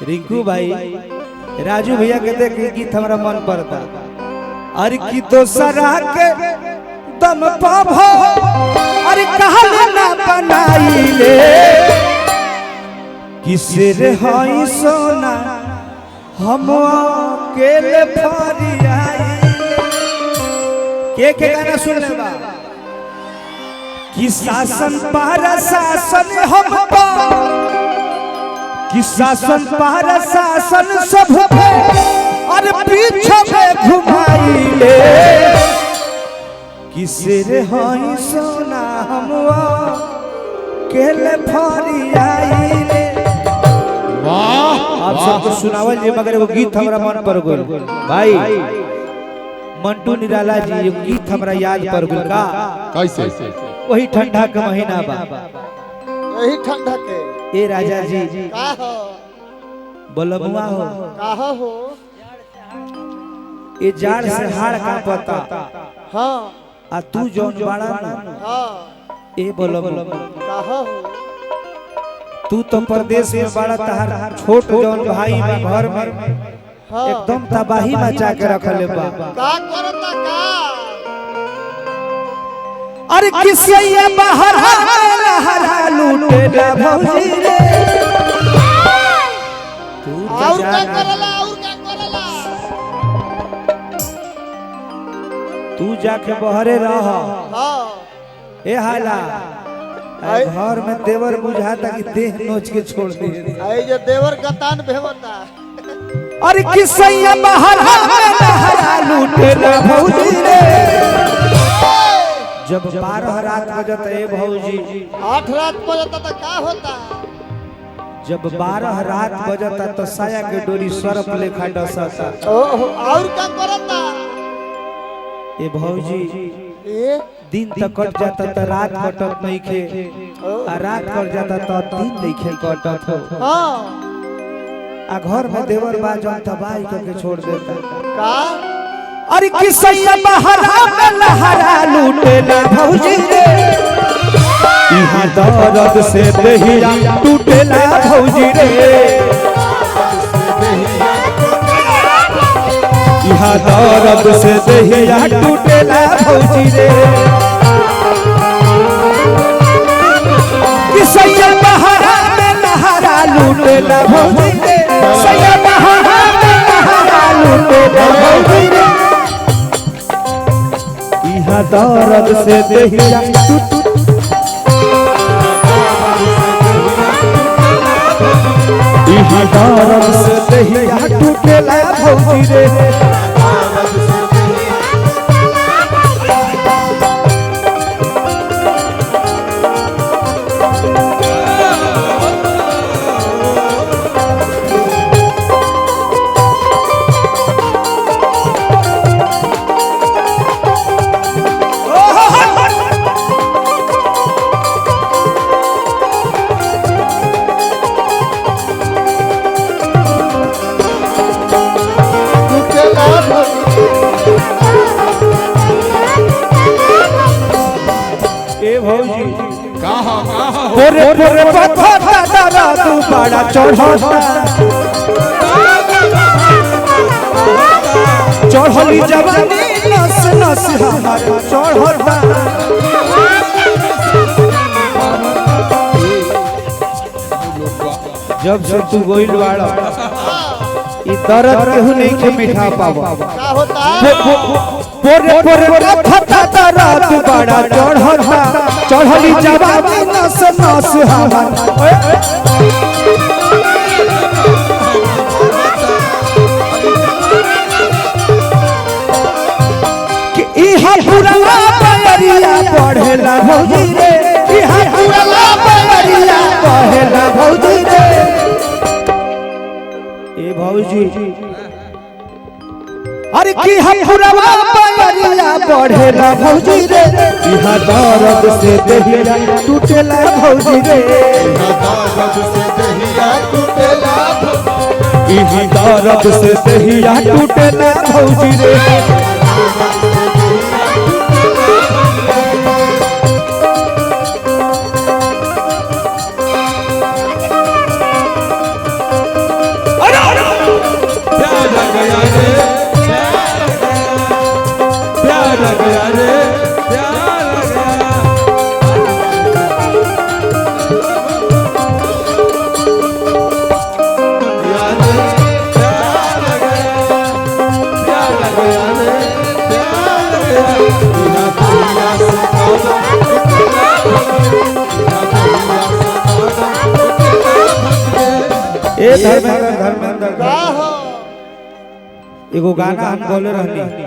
रिंकू भाई राजू भैया के देख गीत हमारा मन पड़ता। अरे की दोसरा के दम पाभो अरे कहले ना बनाई ले किसे रे हई सोना हम अकेले फरियाई के गाना सुन ले बा कि शासन पर शासन हम पा कि शासन पर शासन सब पे और पीछे में घुमाई ले किसे रे हई सोना हम अकेले फरियाई ले। वाह आप सबको सुनावल जी मगर वो गीत हमरा मन पर गइल भाई मंटू निराला जी ये गीत हमरा याद पर गइल का कैसे वही ठंडा का महीना बा यही ठंडा के ए राजा जी का हो बलमुआ हो का हो ए जाड़ से हाड़ का पता हां आ तू जौन बाड़ा ना हां ए बलम का हो तू तो प्रदेश में बड़ा तहार छोट जौन भाई बा घर में हां एकदम तबाही मचा के रखले बा का करता का अरे किसे ये बाहर हरा लूटे ना भौजी रे तू और का करला तू जाके बहरे रह हां ए हाला घर में देवर बुझाता कि देह नोच के छोड़ दे आई जो देवर गतान भेवता अरे किसे ये बाहर हरा लूटे ना भौजी रे जब 12 रात बजता है भौजी 8 रात बजता तो का होता जब 12 रात बजता तो साया के डोरी सरप लेखा डसता ओहो और का करता ए भौजी ए दिन तक कट जाता तो रात कटत नहीं खे आ रात कट जाता तो दिन नहीं खे कटत हो हां आ घर में देवर बा जौन तबाही करके छोड़ देता का अरे किसैया बहरा में लहरा लूटे ना भौजी रे इहां दर्द से देहिया टूटे ना भौजी रे इहां दर्द से देहिया टूटे ना भौजी रे किसैया बहरा में लहरा लूटे ना भौजी रे किसैया बहरा में लहरा लूटे ना भौजी रे इहा दर्द से देहिया इहा दर्द से देहिया टूटेला भौजी रे पोरे पोरे पत्थर दादा तू बड़ा चढ़ता चढ़ली जवानी नस नस हमार चढ़ता जब से तू गोइल बाड़ा ई दर्द केहू नहीं के मिठा पावा का होता पोरे पोरे पत्थर दादा तू बड़ा चढ़ता चढ़ली जवानी नस नस हमार कि इहा पुरवा पैरिया पढ़ेला भौजी रे इहा पुरवा पैरिया पढ़ेला भौजी रे ए भौजी अरे की हम पुरवा पैरिया पढ़ेला भौजी रे इहा दर्द से देहिया टूटेला भौजी रे इहा दर्द से देहिया टूटेला भौजी रे ए धर्मेंद्र का हो एगो गाना हम बोले रहनी